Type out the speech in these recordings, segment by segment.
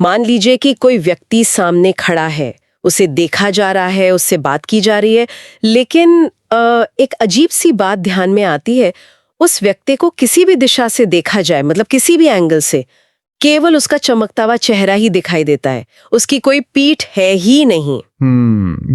मान लीजिए कि कोई व्यक्ति सामने खड़ा है, उसे देखा जा रहा है, उससे बात की जा रही है, लेकिन एक अजीब सी बात ध्यान में आती है। उस व्यक्ति को किसी भी दिशा से देखा जाए, मतलब किसी भी एंगल से, केवल उसका चमकता हुआ चेहरा ही दिखाई देता है, उसकी कोई पीठ है ही नहीं।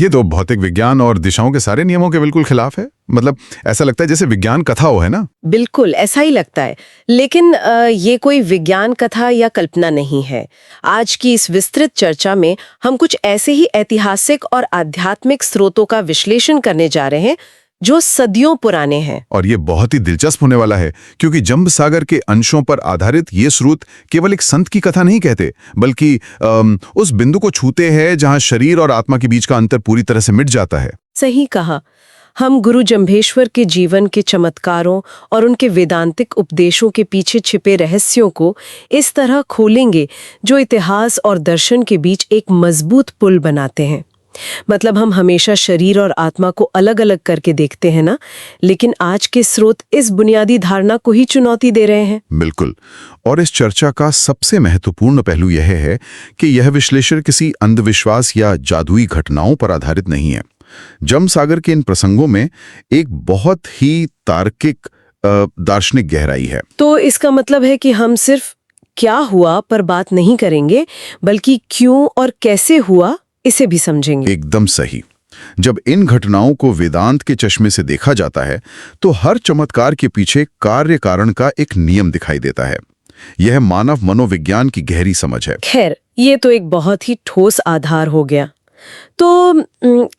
ये तो भौतिक विज्ञान और दिशाओं के सारे नियमों के बिल्कुल खिलाफ है। मतलब ऐसा लगता है जैसे विज्ञान कथा हो, है ना? बिल्कुल ऐसा ही लगता है, लेकिन ये कोई विज्ञान कथा या कल्पना नहीं है। आज की इस विस्तृत चर्चा में हम कुछ ऐसे ही ऐतिहासिक और आध्यात्मिक स्रोतों का विश्लेषण करने जा रहे हैं जो सदियों पुराने हैं। और ये बहुत ही दिलचस्प होने वाला है, क्योंकि जंब सागर के अंशों पर आधारित ये स्रोत केवल एक संत की कथा नहीं कहते, बल्कि उस बिंदु को छूते हैं जहां शरीर और आत्मा के बीच का अंतर पूरी तरह से मिट जाता है। सही कहा। हम गुरु जंभेश्वर के जीवन के चमत्कारों और उनके वेदांतिक उपदेशों के पीछे छिपे रहस्यों को इस तरह खोलेंगे जो इतिहास और दर्शन के बीच एक मजबूत पुल बनाते हैं। मतलब हम हमेशा शरीर और आत्मा को अलग अलग करके देखते हैं ना, लेकिन आज के स्रोत इस बुनियादी धारणा को ही चुनौती दे रहे हैं। बिल्कुल। और इस चर्चा का सबसे महत्वपूर्ण पहलू यह है कि यह विश्लेषण किसी अंधविश्वास या जादुई घटनाओं पर आधारित नहीं है। जंब सागर के इन प्रसंगों में एक बहुत ही तार्किक दार्शनिक गहराई है। तो इसका मतलब है कि हम सिर्फ क्या हुआ पर बात नहीं करेंगे, बल्कि क्यों और कैसे हुआ इसे भी समझेंगे। एकदम सही। जब इन घटनाओं को वेदांत के चश्मे से देखा जाता है तो हर चमत्कार के पीछे कार्य कारण का एक नियम दिखाई देता है। यह मानव मनोविज्ञान की गहरी समझ है। खैर, ये तो एक बहुत ही ठोस आधार हो गया। तो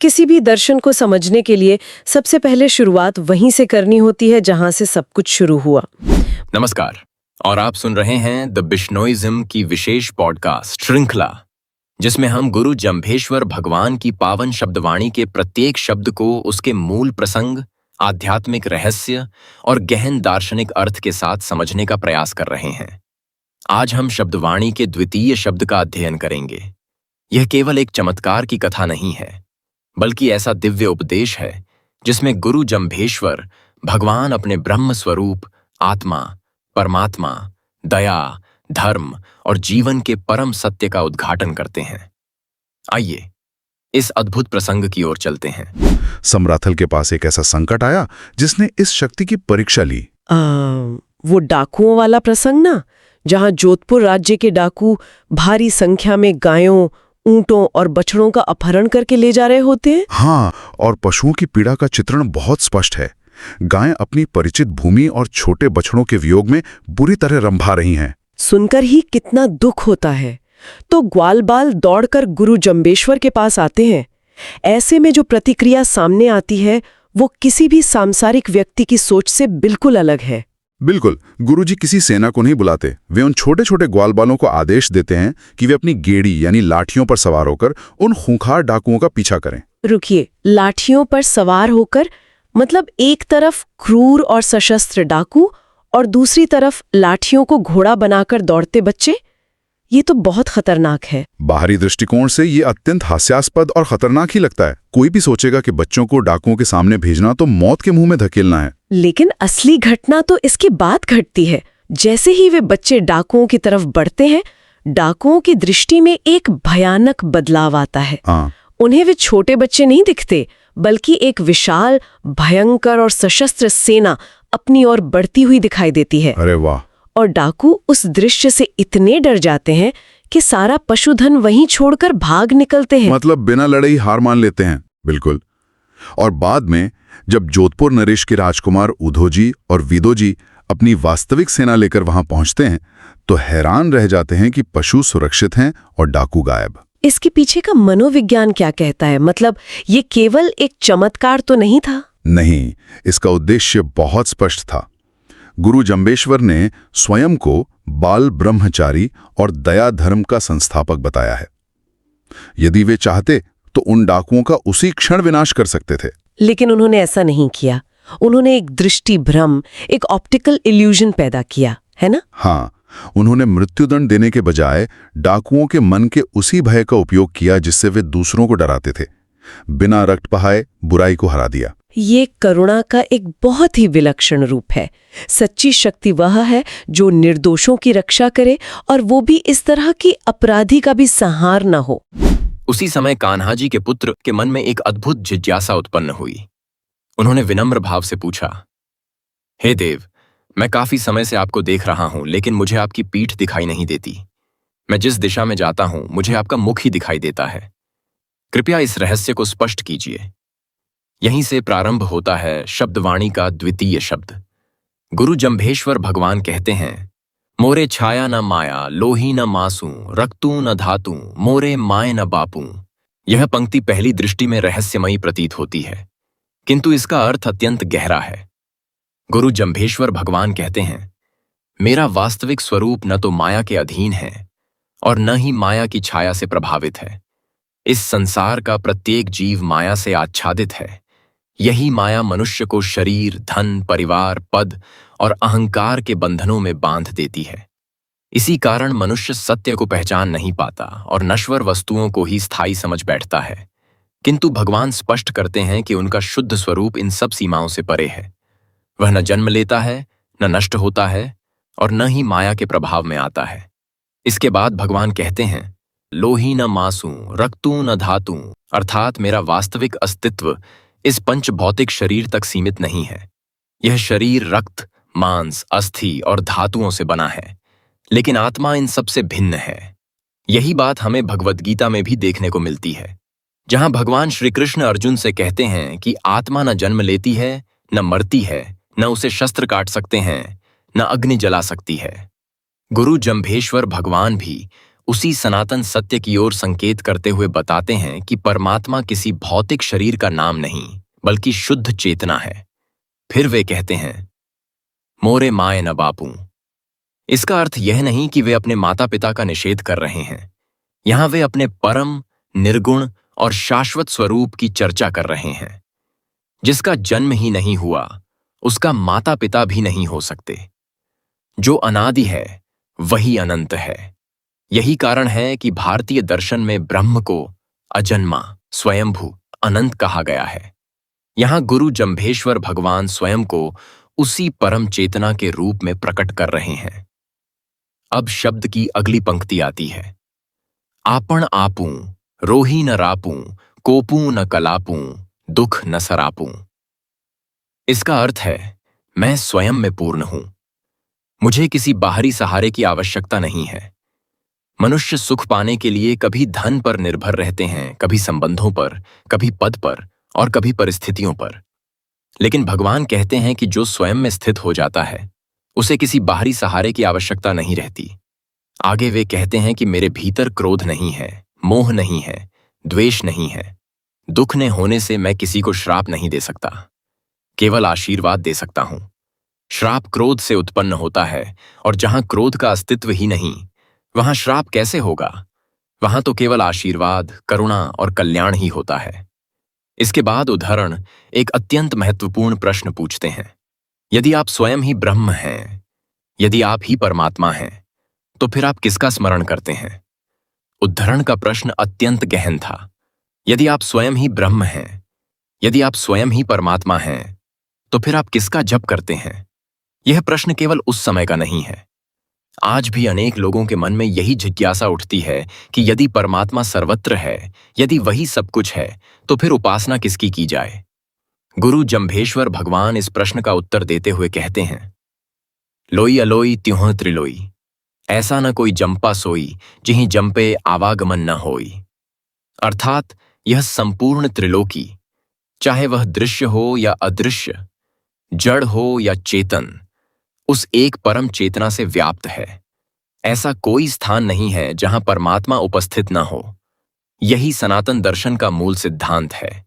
किसी भी दर्शन को समझने के लिए सबसे पहले शुरुआत वहीं से करनी होती है जहां से सब कुछ शुरू हुआ। नमस्कार, और आप सुन रहे हैं द बिश्नोइज्म की विशेष पॉडकास्ट श्रृंखला, जिसमें हम गुरु जंभेश्वर भगवान की पावन शब्दवाणी के प्रत्येक शब्द को उसके मूल प्रसंग, आध्यात्मिक रहस्य और गहन दार्शनिक अर्थ के साथ समझने का प्रयास कर रहे हैं। आज हम शब्दवाणी के द्वितीय शब्द का अध्ययन करेंगे। यह केवल एक चमत्कार की कथा नहीं है, बल्कि ऐसा दिव्य उपदेश है जिसमें गुरु जंभेश्वर भगवान अपने ब्रह्म स्वरूप, आत्मा, परमात्मा, दया, धर्म और जीवन के परम सत्य का उद्घाटन करते हैं। आइए इस अद्भुत प्रसंग की ओर चलते हैं। सम्राथल के पास एक ऐसा संकट आया जिसने इस शक्ति की परीक्षा ली। वो डाकुओं वाला प्रसंग ना, जहां जोधपुर राज्य के डाकू भारी संख्या में गायों, ऊंटों और बछड़ों का अपहरण करके ले जा रहे होते हैं। हाँ, और पशुओं की पीड़ा का चित्रण बहुत स्पष्ट है। गायें अपनी परिचित भूमि और छोटे बछड़ों के वियोग में बुरी तरह रंभा रही हैं। सुनकर ही कितना दुख होता है। तो ग्वालबाल दौड़कर गुरु जंभेश्वर के पास आते हैं। ऐसे में जो प्रतिक्रिया सामने आती है वो किसी भी सांसारिक व्यक्ति की सोच से बिल्कुल अलग है। बिल्कुल। गुरुजी किसी सेना को नहीं बुलाते। वे उन छोटे छोटे ग्वालबालों को आदेश देते हैं कि वे अपनी गेड़ी यानी लाठियों पर सवार होकर उन खूंखार डाकुओं का पीछा करें। रुकिए, लाठियों पर सवार होकर मतलब एक तरफ क्रूर और सशस्त्र डाकू और दूसरी तरफ लाठियों को घोड़ा बनाकर दौड़ते बच्चे? ये तो बहुत खतरनाक है। बाहरी दृष्टिकोण से ये अत्यंत हास्यास्पद और खतरनाक ही लगता है। कोई भी सोचेगा कि बच्चों को डाकुओं के सामने भेजना तो मौत के मुंह में धकेलना है। लेकिन असली घटना तो इसके बाद घटती है। जैसे ही वे बच्चे डाकुओं की तरफ बढ़ते हैं, डाकुओं की दृष्टि में एक भयानक बदलाव आता है। उन्हें वे छोटे बच्चे नहीं दिखते, बल्कि एक विशाल, भयंकर और सशस्त्र सेना अपनी ओर बढ़ती हुई दिखाई देती है। अरे वाह! और डाकू उस दृश्य से इतने डर जाते हैं कि सारा पशुधन वहीं छोड़कर भाग निकलते हैं। मतलब बिना लड़े ही हार मान लेते हैं। बिल्कुल। और बाद में जब जोधपुर नरेश के राजकुमार उधोजी और विदोजी अपनी वास्तविक सेना लेकर वहां पहुंचते हैं तो हैरान रह जाते हैं कि पशु सुरक्षित हैं और डाकू गायब। इसके पीछे का मनोविज्ञान क्या कहता है? मतलब ये केवल एक चमत्कार तो नहीं था? नहीं, इसका उद्देश्य बहुत स्पष्ट था। गुरु जंभेश्वर ने स्वयं को बाल ब्रह्मचारी और दया धर्म का संस्थापक बताया है। यदि वे चाहते तो उन डाकुओं का उसी क्षण विनाश कर सकते थे। लेकिन उन्होंने ऐसा नहीं किया। उन्होंने एक दृष्टि भ्रम, एक ऑप्टिकल इल्यूजन पैदा किया, है ना? हाँ, उन्होंने मृत्युदंड देने के बजाय डाकुओं के मन के उसी भय का उपयोग किया जिससे वे दूसरों को डराते थे। बिना रक्त बहाए बुराई को हरा दिया। ये करुणा का एक बहुत ही विलक्षण रूप है। सच्ची शक्ति वह है जो निर्दोषों की रक्षा करे, और वो भी इस तरह कि अपराधी का भी संहार न हो। उसी समय कान्हा जी के पुत्र के मन में एक अद्भुत जिज्ञासा उत्पन्न हुई। उन्होंने विनम्र भाव से पूछा, हे देव, मैं काफी समय से आपको देख रहा हूं, लेकिन मुझे आपकी पीठ दिखाई नहीं देती। मैं जिस दिशा में जाता हूं मुझे आपका मुख ही दिखाई देता है। कृपया इस रहस्य को स्पष्ट कीजिए। यहीं से प्रारंभ होता है शब्दवाणी का द्वितीय शब्द। गुरु जम्भेश्वर भगवान कहते हैं, मोरे छाया न माया, लोही न मासू, रक्तू न धातु, मोरे माय न बापू। यह पंक्ति पहली दृष्टि में रहस्यमयी प्रतीत होती है, किंतु इसका अर्थ अत्यंत गहरा है। गुरु जम्भेश्वर भगवान कहते हैं, मेरा वास्तविक स्वरूप न तो माया के अधीन है और न ही माया की छाया से प्रभावित है। इस संसार का प्रत्येक जीव माया से आच्छादित है। यही माया मनुष्य को शरीर, धन, परिवार, पद और अहंकार के बंधनों में बांध देती है। इसी कारण मनुष्य सत्य को पहचान नहीं पाता और नश्वर वस्तुओं को ही स्थायी समझ बैठता है। किंतु भगवान स्पष्ट करते हैं कि उनका शुद्ध स्वरूप इन सब सीमाओं से परे है। वह न जन्म लेता है, न नष्ट होता है और न ही माया के प्रभाव में आता है। इसके बाद भगवान कहते हैं, लोही न मासू, रक्तू न धातु, अर्थात मेरा वास्तविक अस्तित्व इस पंच भौतिक शरीर तक सीमित नहीं है। यह शरीर रक्त, मांस, अस्थि और धातुओं से बना है, लेकिन आत्मा इन सबसे भिन्न है। यही बात हमें भगवद गीता में भी देखने को मिलती है, जहां भगवान श्री कृष्ण अर्जुन से कहते हैं कि आत्मा न जन्म लेती है, न मरती है, न उसे शस्त्र काट सकते हैं, न अग्नि जला सकती है। गुरु जम्भेश्वर भगवान भी उसी सनातन सत्य की ओर संकेत करते हुए बताते हैं कि परमात्मा किसी भौतिक शरीर का नाम नहीं, बल्कि शुद्ध चेतना है। फिर वे कहते हैं, मोरे माय न बापू। इसका अर्थ यह नहीं कि वे अपने माता पिता का निषेध कर रहे हैं। यहां वे अपने परम, निर्गुण और शाश्वत स्वरूप की चर्चा कर रहे हैं। जिसका जन्म ही नहीं हुआ, उसका माता पिता भी नहीं हो सकते। जो अनादि है वही अनंत है। यही कारण है कि भारतीय दर्शन में ब्रह्म को अजन्मा, स्वयंभू, अनंत कहा गया है। यहां गुरु जम्भेश्वर भगवान स्वयं को उसी परम चेतना के रूप में प्रकट कर रहे हैं। अब शब्द की अगली पंक्ति आती है, आपन आपू, रोही न रापू, कोपू न कलापू, दुख न सरापू। इसका अर्थ है, मैं स्वयं में पूर्ण हूं। मुझे किसी बाहरी सहारे की आवश्यकता नहीं है। मनुष्य सुख पाने के लिए कभी धन पर निर्भर रहते हैं, कभी संबंधों पर, कभी पद पर और कभी परिस्थितियों पर। लेकिन भगवान कहते हैं कि जो स्वयं में स्थित हो जाता है, उसे किसी बाहरी सहारे की आवश्यकता नहीं रहती। आगे वे कहते हैं कि मेरे भीतर क्रोध नहीं है, मोह नहीं है, द्वेष नहीं है। दुख ने होने से मैं किसी को श्राप नहीं दे सकता, केवल आशीर्वाद दे सकता हूं। श्राप क्रोध से उत्पन्न होता है, और जहां क्रोध का अस्तित्व ही नहीं, वहां श्राप कैसे होगा? वहां तो केवल आशीर्वाद, करुणा और कल्याण ही होता है। इसके बाद उदाहरण एक अत्यंत महत्वपूर्ण प्रश्न पूछते हैं, यदि आप स्वयं ही ब्रह्म हैं, यदि आप ही परमात्मा हैं, तो फिर आप किसका स्मरण करते हैं? उद्धरण का प्रश्न अत्यंत गहन था। यदि आप स्वयं ही ब्रह्म हैं, यदि आप स्वयं ही परमात्मा हैं, तो फिर आप किसका जप करते हैं? यह प्रश्न केवल उस समय का नहीं है। आज भी अनेक लोगों के मन में यही जिज्ञासा उठती है कि यदि परमात्मा सर्वत्र है, यदि वही सब कुछ है, तो फिर उपासना किसकी की जाए? गुरु जम्भेश्वर भगवान इस प्रश्न का उत्तर देते हुए कहते हैं, लोई अलोई त्यों त्रिलोई, ऐसा न कोई जंपा सोई, जिहि जंपे आवागमन न होई। अर्थात यह संपूर्ण त्रिलोकी, चाहे वह दृश्य हो या अदृश्य, जड़ हो या चेतन, उस एक परम चेतना से व्याप्त है। ऐसा कोई स्थान नहीं है जहां परमात्मा उपस्थित न हो। यही सनातन दर्शन का मूल सिद्धांत है।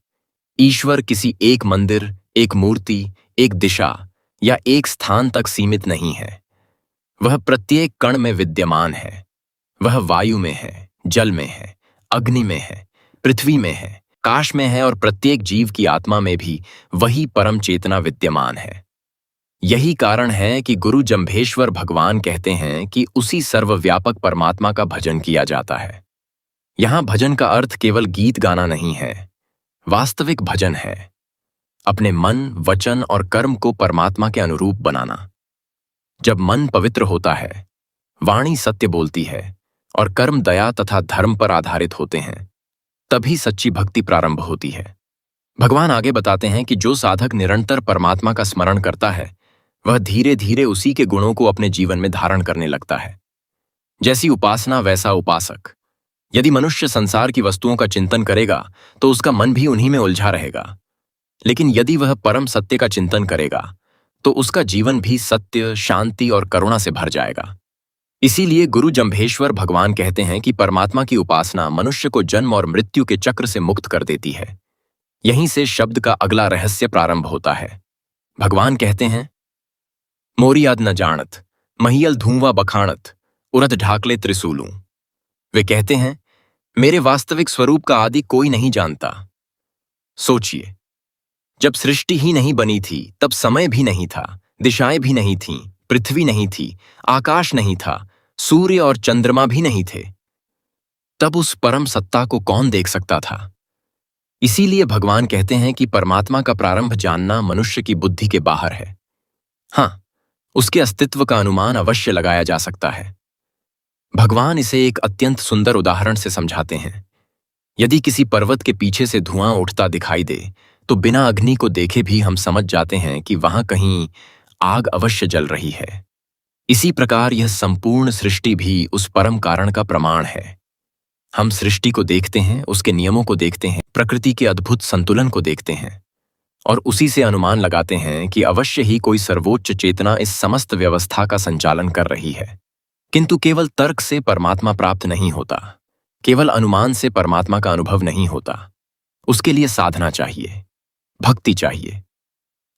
ईश्वर किसी एक मंदिर, एक मूर्ति, एक दिशा या एक स्थान तक सीमित नहीं है। वह प्रत्येक कण में विद्यमान है। वह वायु में है, जल में है, अग्नि में है, पृथ्वी में है, काश में है और प्रत्येक जीव की आत्मा में भी वही परम चेतना विद्यमान है। यही कारण है कि गुरु जम्भेश्वर भगवान कहते हैं कि उसी सर्वव्यापक परमात्मा का भजन किया जाता है। यहां भजन का अर्थ केवल गीत गाना नहीं है, वास्तविक भजन है। अपने मन, वचन और कर्म को परमात्मा के अनुरूप बनाना। जब मन पवित्र होता है, वाणी सत्य बोलती है और कर्म दया तथा धर्म पर आधारित होते हैं, तभी सच्ची भक्ति प्रारंभ होती है। भगवान आगे बताते हैं कि जो साधक निरंतर परमात्मा का स्मरण करता है, वह धीरे धीरे उसी के गुणों को अपने जीवन में धारण करने लगता है। जैसी उपासना वैसा उपासक। यदि मनुष्य संसार की वस्तुओं का चिंतन करेगा तो उसका मन भी उन्हीं में उलझा रहेगा, लेकिन यदि वह परम सत्य का चिंतन करेगा तो उसका जीवन भी सत्य, शांति और करुणा से भर जाएगा। इसीलिए गुरु जम्भेश्वर भगवान कहते हैं कि परमात्मा की उपासना मनुष्य को जन्म और मृत्यु के चक्र से मुक्त कर देती है। यहीं से शब्द का अगला रहस्य प्रारंभ होता है। भगवान कहते हैं, मोरी याद न जानत, महियल धूंवा बखाणत, उरत ढाकले त्रिशूलूं। वे कहते हैं, मेरे वास्तविक स्वरूप का आदि कोई नहीं जानता। सोचिए, जब सृष्टि ही नहीं बनी थी तब समय भी नहीं था, दिशाएं भी नहीं थीं, पृथ्वी नहीं थी, आकाश नहीं था, सूर्य और चंद्रमा भी नहीं थे। तब उस परम सत्ता को कौन देख सकता था? इसीलिए भगवान कहते हैं कि परमात्मा का प्रारंभ जानना मनुष्य की बुद्धि के बाहर है। हाँ, उसके अस्तित्व का अनुमान अवश्य लगाया जा सकता है। भगवान इसे एक अत्यंत सुंदर उदाहरण से समझाते हैं। यदि किसी पर्वत के पीछे से धुआं उठता दिखाई दे तो बिना अग्नि को देखे भी हम समझ जाते हैं कि वहां कहीं आग अवश्य जल रही है। इसी प्रकार यह संपूर्ण सृष्टि भी उस परम कारण का प्रमाण है। हम सृष्टि को देखते हैं, उसके नियमों को देखते हैं, प्रकृति के अद्भुत संतुलन को देखते हैं और उसी से अनुमान लगाते हैं कि अवश्य ही कोई सर्वोच्च चेतना इस समस्त व्यवस्था का संचालन कर रही है। किंतु केवल तर्क से परमात्मा प्राप्त नहीं होता, केवल अनुमान से परमात्मा का अनुभव नहीं होता। उसके लिए साधना चाहिए, भक्ति चाहिए,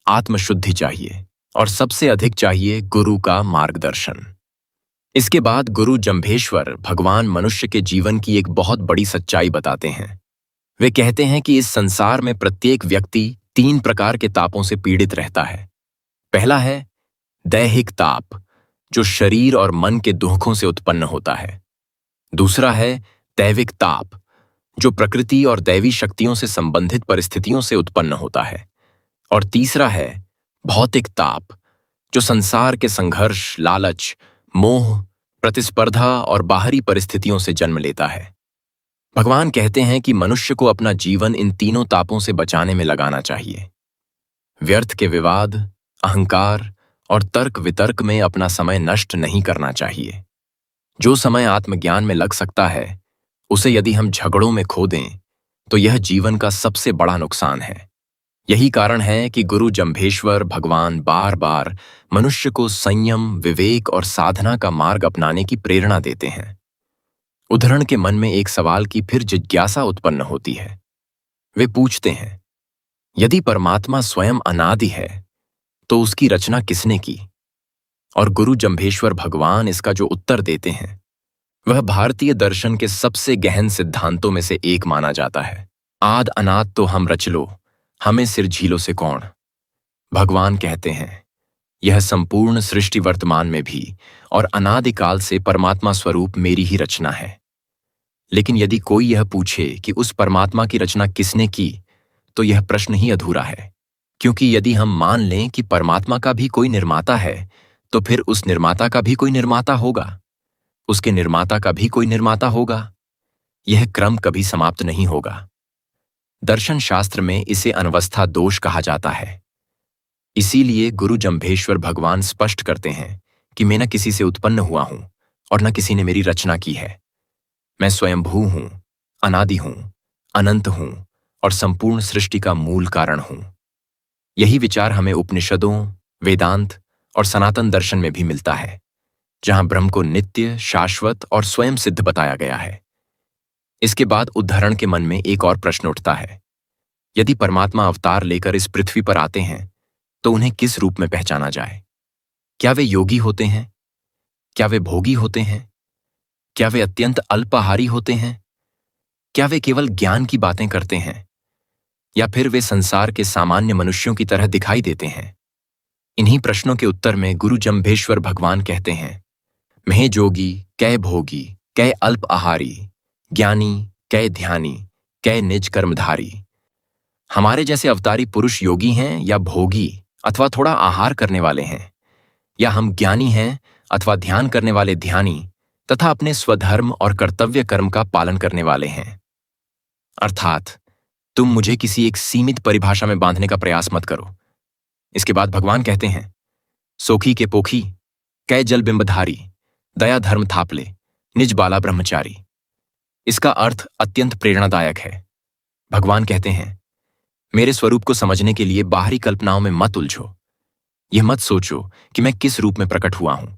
आत्मशुद्धि चाहिए और सबसे अधिक चाहिए गुरु का मार्गदर्शन। इसके बाद गुरु जम्भेश्वर भगवान मनुष्य के जीवन की एक बहुत बड़ी सच्चाई बताते हैं। वे कहते हैं कि इस संसार में प्रत्येक व्यक्ति 3 प्रकार के तापों से पीड़ित रहता है। पहला है दैहिक ताप, जो शरीर और मन के दुखों से उत्पन्न होता है। दूसरा है दैविक ताप, जो प्रकृति और दैवी शक्तियों से संबंधित परिस्थितियों से उत्पन्न होता है। और तीसरा है भौतिक ताप, जो संसार के संघर्ष, लालच, मोह, प्रतिस्पर्धा और बाहरी परिस्थितियों से जन्म लेता है। भगवान कहते हैं कि मनुष्य को अपना जीवन इन तीनों तापों से बचाने में लगाना चाहिए। व्यर्थ के विवाद, अहंकार और तर्क वितर्क में अपना समय नष्ट नहीं करना चाहिए। जो समय आत्मज्ञान में लग सकता है, उसे यदि हम झगड़ों में खो दें तो यह जीवन का सबसे बड़ा नुकसान है। यही कारण है कि गुरु जम्भेश्वर भगवान बार बार मनुष्य को संयम, विवेक और साधना का मार्ग अपनाने की प्रेरणा देते हैं। उद्धरण के मन में एक सवाल की फिर जिज्ञासा उत्पन्न होती है। वे पूछते हैं, यदि परमात्मा स्वयं अनादि है तो उसकी रचना किसने की? और गुरु जम्भेश्वर भगवान इसका जो उत्तर देते हैं वह भारतीय दर्शन के सबसे गहन सिद्धांतों में से एक माना जाता है। आद अनाद तो हम रच लो, हमें सिर झीलों से कौन। भगवान कहते हैं, यह संपूर्ण सृष्टि वर्तमान में भी और अनादिकाल से परमात्मा स्वरूप मेरी ही रचना है। लेकिन यदि कोई यह पूछे कि उस परमात्मा की रचना किसने की, तो यह प्रश्न ही अधूरा है। क्योंकि यदि हम मान लें कि परमात्मा का भी कोई निर्माता है, तो फिर उस निर्माता का भी कोई निर्माता होगा, उसके निर्माता का भी कोई निर्माता होगा। यह क्रम कभी समाप्त नहीं होगा। दर्शन शास्त्र में इसे अनवस्था दोष कहा जाता है। इसीलिए गुरु जम्भेश्वर भगवान स्पष्ट करते हैं कि मैं न किसी से उत्पन्न हुआ हूं और न किसी ने मेरी रचना की है। मैं स्वयंभू हूं, अनादि हूं, अनंत हूं और संपूर्ण सृष्टि का मूल कारण हूं। यही विचार हमें उपनिषदों, वेदांत और सनातन दर्शन में भी मिलता है, जहां ब्रह्म को नित्य, शाश्वत और स्वयं सिद्ध बताया गया है। इसके बाद उद्धरण के मन में एक और प्रश्न उठता है, यदि परमात्मा अवतार लेकर इस पृथ्वी पर आते हैं तो उन्हें किस रूप में पहचाना जाए? क्या वे योगी होते हैं? क्या वे भोगी होते हैं? क्या वे अत्यंत अल्पाहारी होते हैं? क्या वे केवल ज्ञान की बातें करते हैं? या फिर वे संसार के सामान्य मनुष्यों की तरह दिखाई देते हैं? इन्हीं प्रश्नों के उत्तर में गुरु जम्भेश्वर भगवान कहते हैं, मैं जोगी, कै भोगी, कै अल्प आहारी, ज्ञानी, कै ध्यानी, कै निज कर्मधारी। हमारे जैसे अवतारी पुरुष योगी हैं या भोगी अथवा थोड़ा आहार करने वाले हैं, या हम ज्ञानी हैं अथवा ध्यान करने वाले ध्यानी तथा अपने स्वधर्म और कर्तव्य कर्म का पालन करने वाले हैं। अर्थात तुम मुझे किसी एक सीमित परिभाषा में बांधने का प्रयास मत करो। इसके बाद भगवान कहते हैं, सोखी के पोखी, कै जल बिंबधारी, दया धर्म थापले, निज बाला ब्रह्मचारी। इसका अर्थ अत्यंत प्रेरणादायक है। भगवान कहते हैं, मेरे स्वरूप को समझने के लिए बाहरी कल्पनाओं में मत उलझो। यह मत सोचो कि मैं किस रूप में प्रकट हुआ हूं।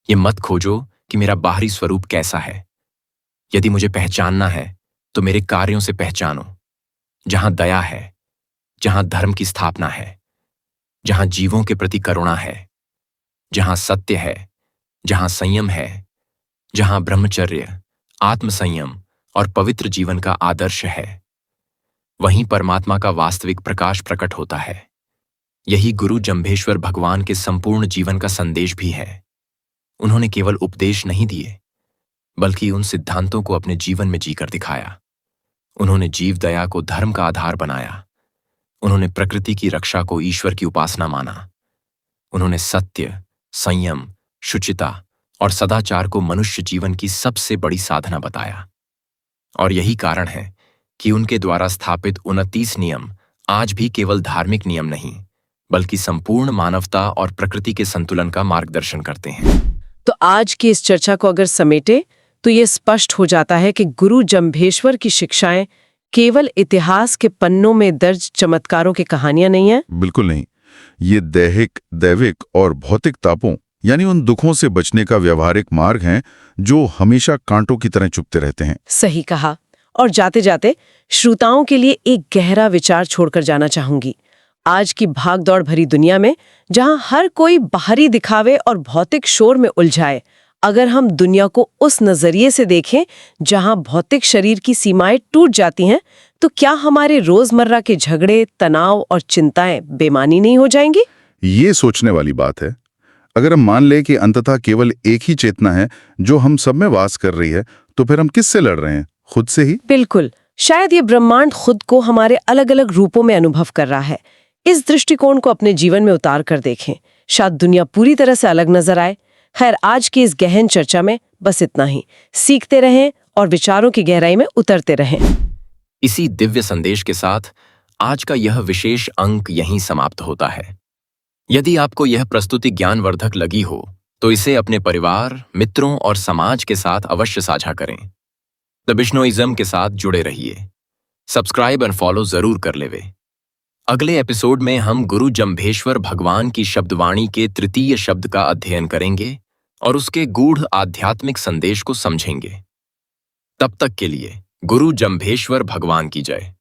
यह मत खोजो कि मेरा बाहरी स्वरूप कैसा है। यदि मुझे पहचानना है तो मेरे कार्यों से पहचानो। जहां दया है, जहां धर्म की स्थापना है, जहां जीवों के प्रति करुणा है, जहां सत्य है, जहां संयम है, जहां ब्रह्मचर्य, आत्मसंयम और पवित्र जीवन का आदर्श है, वहीं परमात्मा का वास्तविक प्रकाश प्रकट होता है। यही गुरु जंभेश्वर भगवान के संपूर्ण जीवन का संदेश भी है। उन्होंने केवल उपदेश नहीं दिए, बल्कि उन सिद्धांतों को अपने जीवन में जीकर दिखाया। उन्होंने जीव दया को धर्म का आधार बनाया। उन्होंने प्रकृति की रक्षा को ईश्वर की उपासना माना। उन्होंने सत्य, संयम, शुचिता और सदाचार को मनुष्य जीवन की सबसे बड़ी साधना बताया। और यही कारण है कि उनके द्वारा स्थापित 29 नियम आज भी केवल धार्मिक नियम नहीं, बल्कि संपूर्ण मानवता और प्रकृति के संतुलन का मार्गदर्शन करते हैं। तो आज की इस चर्चा को अगर समेटे तो ये स्पष्ट हो जाता है कि गुरु जंभेश्वर की शिक्षाएं केवल इतिहास के पन्नों में दर्ज चमत्कारों की कहानियां नहीं है। बिल्कुल नहीं। ये दैहिक, दैविक और भौतिक तापों यानी उन दुखों से बचने का व्यवहारिक मार्ग हैं जो हमेशा कांटों की तरह चुभते रहते हैं। सही कहा। और जाते जाते श्रोताओं के लिए एक गहरा विचार छोड़कर जाना चाहूंगी। आज की भागदौड़ भरी दुनिया में जहां हर कोई बाहरी दिखावे और भौतिक शोर में उलझाए, अगर हम दुनिया को उस नजरिए से देखें जहां भौतिक शरीर की सीमाएं टूट जाती हैं, तो क्या हमारे रोजमर्रा के झगड़े, तनाव और चिंताएं बेमानी नहीं हो जाएंगी? ये सोचने वाली बात है। अगर हम मान लें कि अंततः केवल एक ही चेतना है जो हम सब में वास कर रही है, तो फिर हम किससे लड़ रहे हैं? खुद से ही? बिल्कुल। शायद ये ब्रह्मांड खुद को हमारे अलग अलग रूपों में अनुभव कर रहा है। इस दृष्टिकोण को अपने जीवन में उतार कर देखें, शायद दुनिया पूरी तरह से अलग नजर आए। खैर, आज की इस गहन चर्चा में बस इतना ही। सीखते रहें और विचारों की गहराई में उतरते रहें। इसी दिव्य संदेश के साथ आज का यह विशेष अंक यहीं समाप्त होता है। यदि आपको यह प्रस्तुति ज्ञानवर्धक लगी हो तो इसे अपने परिवार, मित्रों और समाज के साथ अवश्य साझा करें। द बिश्नोइज्म के साथ जुड़े रहिए। सब्सक्राइब और फॉलो जरूर कर लेवे। अगले एपिसोड में हम गुरु जंभेश्वर भगवान की शब्दवाणी के तृतीय शब्द का अध्ययन करेंगे और उसके गूढ़ आध्यात्मिक संदेश को समझेंगे। तब तक के लिए गुरु जंभेश्वर भगवान की जय।